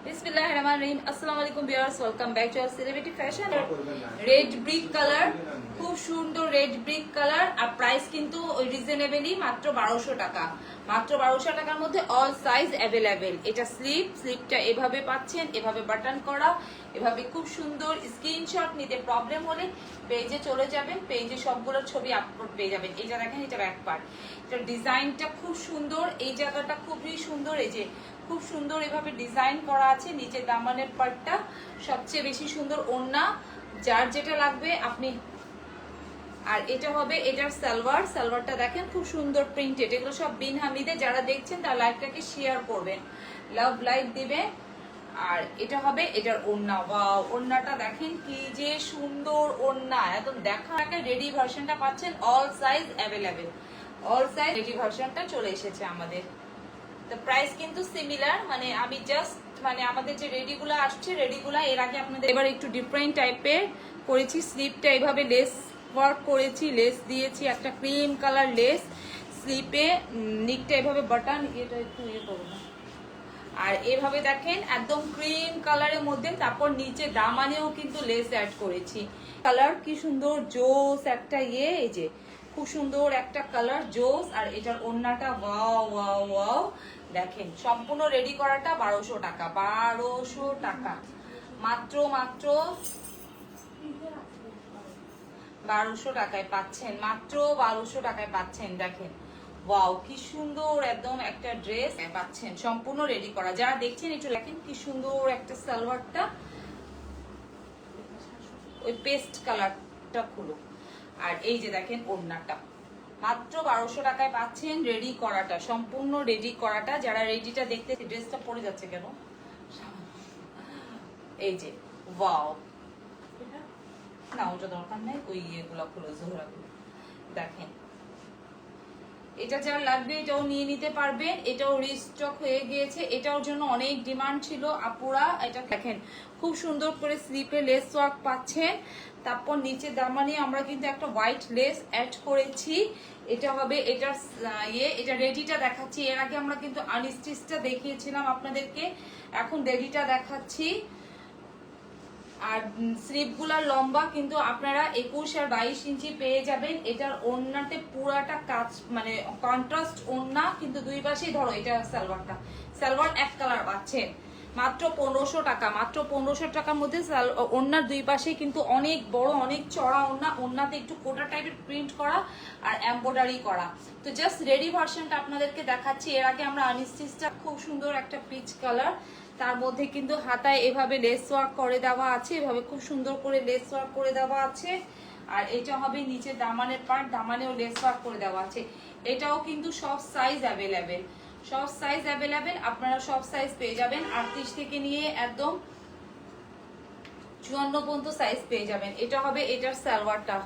बिस्मिल्लाहिर रहमानिर रहीम। अस्सलाम वालेकुम viewers, welcome back to our celebrity fashion. Red brick colour, খুব সুন্দর রেড ব্রিক কালার। আর price কিন্তু ওই রিজনেবলি, মাত্র 1200 টাকা। মাত্র 1200 টাকার মধ্যে অল সাইজ অ্যাভেলেবেল। এটা স্লিপটা এভাবে পাচ্ছেন, এভাবে বাটন করা, এভাবে খুব সুন্দর। স্ক্রিনশট নিতে প্রবলেম হলে পেজে চলে যাবেন, পেজে সবগুলো ছবি আপলোড পেয়ে যাবেন। এটা দেখেন, এটা ব্যাক পার্ট, এটা ডিজাইনটা খুব সুন্দর। এই জায়গাটা খুবই সুন্দর, এই যে খুব সুন্দর এভাবে ডিজাইন করা আছে। নিচে দামানের পার্টটা সবচেয়ে বেশি সুন্দর। ওড়না যার যেটা লাগবে আপনি। আর এটা হবে এটার সালোয়ারটা দেখেন খুব সুন্দর প্রিন্টেড। এগুলো সব বিন হামিদে। যারা দেখছেন তার লাইকটাকে শেয়ার করবেন, লাভ লাইক দিবেন। আর এটা হবে এটার ওড়না। ওয়াও, ওড়নাটা দেখেন কি যে সুন্দর ওড়না, একদম দেখা রেডি ভার্সনটা পাচ্ছেন। All size available, all size ready ভার্সনটা চলে এসেছে আমাদের। তো প্রাইস কিন্তু সিমিলার, মানে আমি জাস্ট আমাদের যে রেডিগুলো আসছে, রেডিগুলো এর আগে আপনাদের এবার একটু ডিফারেন্ট টাইপের করেছি। স্লিপটা এইভাবে লেস ওয়ার্ক করেছি, লেস দিয়েছি একটা ক্রিম কালার লেস স্লিপে। নিকটা এভাবে বাটন, এটা একটু ইয়ে করবো না। আর এভাবে দেখেন একদম ক্রিম কালারের মধ্যে। তারপর নিচে দামানেও কিন্তু লেস অ্যাড করেছি। কালার কি সুন্দর, জোস একটা ইয়ে, এই যে খুব সুন্দর একটা কালার, জোস। আর এটার ওড়নাটা ওয়াও ওয়াও ওয়াও। দেখেন সম্পূর্ণ রেডি করাটা 1200 টাকা। 1200 টাকা মাত্র 1200 টাকায় পাচ্ছেন, মাত্র 1200 টাকায় পাচ্ছেন। দেখেন ওয়াও কি সুন্দর একদম একটা ড্রেস পাচ্ছেন সম্পূর্ণ রেডি করা। যারা দেখছেন একটু দেখেন কি সুন্দর একটা সালোয়ারটা, ওই পেস্ট কালারটা খুলো। আর এই যে দেখেন ওড়নাটা মাত্র 1200 টাকায় পাচ্ছেন রেডি করাটা, সম্পূর্ণ রেডি করাটা। যারা রেডিটা দেখতে, ড্রেসটা পরে যাচ্ছে কেন, এই যে ওয়াও। না ওটা দরকার নাই, ওই ইয়েগুলো খুলো, জোহরাগুলো দেখেন। এটা যার লাগবে এটাও নিয়ে নিতে পারবেন। এটাও রিস্টক হয়ে গিয়েছে, এটার জন্য অনেক ডিমান্ড ছিল আপুরা। এটা দেখেন খুব সুন্দর করে স্লিপে লেস ওয়ার্ক পাচ্ছেন। তারপর নিচে দামানে আমরা কিন্তু একটা হোয়াইট লেস অ্যাড করেছি। এটা হবে এটার এটা রেডিটা দেখাচ্ছি। এর আগে আমরা কিন্তু আনস্টিচটা দেখিয়েছিলাম আপনাদেরকে, এখন রেডিটা দেখাচ্ছি। আর স্লিপগুলার লম্বা কিন্তু আপনারা 21 আর 22 ইঞ্চি পেয়ে যাবেন। এটার ওড়নাতে পুরাটা কাজ, মানে কন্ট্রাস্ট ওড়না কিন্তু দুই পাশেই। ধরো এটা সালোয়ার এক কালার পাচ্ছেন মাত্র 1500 টাকা। মাত্র 1500 টাকার মধ্যে ওড়নার দুই পাশে কিন্তু অনেক বড়, অনেক চড়া ওড়না। ওড়নাতে একটু কোটা টাইপের প্রিন্ট করা আর এমব্রয়ডারি করা। তো জাস্ট রেডি ভার্সনটা আপনাদেরকে দেখাচ্ছি। এর আগে আমরা আনস্টিচটা খুব সুন্দর একটা পিচ কালার, তার মধ্যে কিন্তু হাতায় এভাবে লেস ওয়ার্ক করে দেওয়া আছে, এভাবে খুব সুন্দর করে লেস ওয়ার্ক করে দেওয়া আছে। আর এটা হবে নিচে দামানের পার্ট, দামানেও লেস ওয়ার্ক করে দেওয়া আছে। এটাও কিন্তু সব সাইজ অ্যাভেলেবেল, সব সাইজ অ্যাভেলেবেল। আপনারা সব সাইজ পেয়ে যাবেন, 38 থেকে নিয়ে একদম 54 পর্যন্ত সাইজ পেয়ে যাবেন। এটা হবে এটার সালোয়ারটা।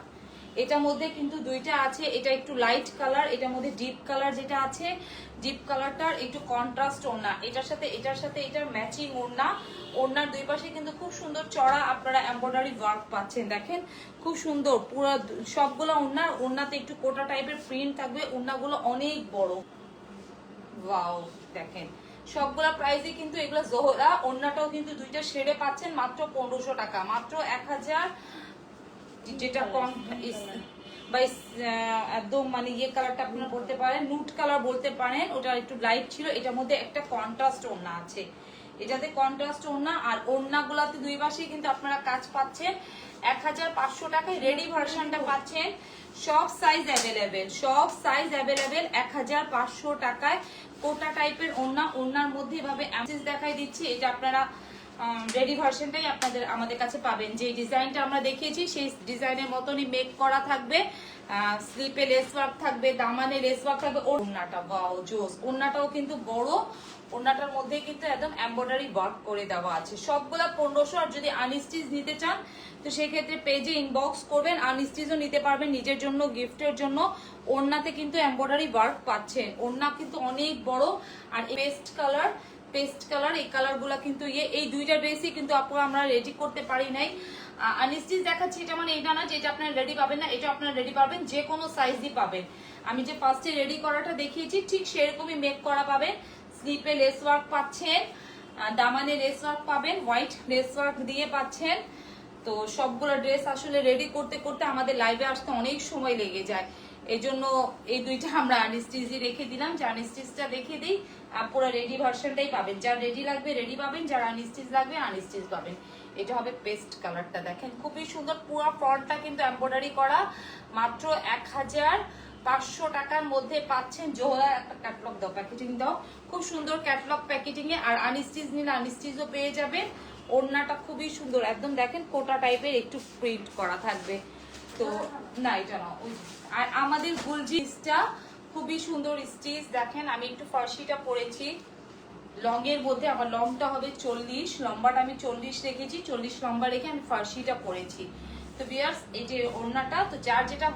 এটার মধ্যে কিন্তু দুইটা আছে, এটা একটু লাইট কালার, এটার মধ্যে ডিপ কালার যেটা আছে, ডিপ কালারটার একটু কন্ট্রাস্ট ওড়না। এটার সাথে এটার ম্যাচিং ওড়না। ওড়নার দুই পাশে কিন্তু খুব সুন্দর চড়া আপনারা এমব্রয়ডারি ওয়ার্ক পাচ্ছেন। দেখেন খুব সুন্দর পুরো সবগুলো ওড়নাতে একটু কোটা টাইপের প্রিন্ট থাকবে। ওড়নাগুলো অনেক বড়, ওয়াও দেখেন সবগুলা প্রাইসে কিন্তু এগুলো জোহরা। ওড়নাটাও কিন্তু দুইটা শেডে পাচ্ছেন মাত্র 1500 টাকা, মাত্র 1000। যেটা কম বা একদম মানে ইয়ে কালারটা আপনারা বলতে পারেন, নুট কালার বলতে পারেন, ওটা একটু লাইট ছিল। এটার মধ্যে একটা কন্ট্রাস্ট ওড়না আছে, এটাতে কন্ট্রাস্ট ওড়না। আর ওড়নাগুলাতে দুই পাশে কিন্তু আপনারা কাজ পাচ্ছেন। 1500 টাকায় রেডি ভার্সনটা পাচ্ছেন। সব সাইজ অ্যাভেলেবেল, সব সাইজ অ্যাভেলেবেল 1500 টাকায়। কোটা টাইপের ওড়না, ওড়নার মধ্যে এভাবে অ্যামসিস দেখাই দিচ্ছি। এটা আপনারা রেডি ভার্সনটাই আপনাদের আমাদের কাছে পাবেন। যে ডিজাইনটা আমরা দেখিয়েছি সেই ডিজাইনের মতনই মেক করা থাকবে। স্লিপে লেস ওয়ার্ক থাকবে, দামানে লেস ওয়ার্ক থাকবে। ওড়নাটা ওয়াও জোস, ওড়নাটাও কিন্তু বড়। ওড়নাটার মধ্যে কিন্তু একদম এমব্রয়ডারি ওয়ার্ক করে দেওয়া আছে। সবগুলা 1500। আর যদি আনস্টিচ নিতে চান তো সেই ক্ষেত্রে পেজে ইনবক্স করবেন, আনস্টিচও নিতে পারবেন নিজের জন্য, গিফটের জন্য। ওড়নাতে কিন্তু এমব্রয়ডারি ওয়ার্ক পাচ্ছেন। ওড়না কিন্তু অনেক বড়। আর পেস্ট কালার এই কালারগুলো কিন্তু এই দুইটা ড্রেসই কিন্তু আপনারা আমরা রেডি করতে পারি নাই। আনস্টিচ দেখাচ্ছি, এটা মানে এটা না যে এটা আপনারা রেডি পাবেন না, এটা আপনারা রেডি পাবেন, যে কোনো সাইজই পাবেন। আমি যে ফার্স্টে রেডি করাটা দেখিয়েছি ঠিক সেরকমই মেক করা পাবেন। স্লিপে লেস ওয়ার্ক পাচ্ছেন। দামানে লেস ওয়ার্ক পাবেন, হোয়াইট লেস ওয়ার্ক দিয়ে পাচ্ছেন। তো সবগুলো ড্রেস আসলে রেডি করতে করতে আমাদের লাইভে আসতে অনেক সময় লেগে যায়, এই জন্য এই দুইটা আমরা আনস্টিচই রেখে দিলাম। যে আনস্টিচটা দেখে দিই, পুরো রেডি ভার্সনটাই পাবেন। যার রেডি লাগবে রেডি পাবেন, যার আনস্টিচ লাগবে আনস্টিচ পাবেন। এটা হবে পেস্ট কালারটা, দেখেন খুবই সুন্দর। পুরো ফ্রন্টটা কিন্তু এমব্রয়ডারি করা, মাত্র 1500 টাকার মধ্যে পাচ্ছেন। জোহরা একটা ক্যাটলগ দাও, প্যাকেজিং দাও, খুব সুন্দর ক্যাটলগ প্যাকেজিং এ। আর আনস্টিচ নিলে আনস্টিচও পেয়ে যাবেন। ওড়নাটা খুবই সুন্দর, একদম দেখেন কোটা টাইপের একটু প্রিন্ট করা থাকবে। তো না এটা না, আর আমাদের গুলজিসটা খুবই সুন্দর স্টিচ, দেখেন আমি একটু ফার্সিটা পরেছি লং এর মধ্যে। আমার লংটা হবে 40, লম্বাটা আমি 40 রেখেছি, 40 লম্বা রেখে আমি ফার্সিটা পরেছি। তো ভিউয়ার্স এই যে ওড়নাটা, তো যার যেটা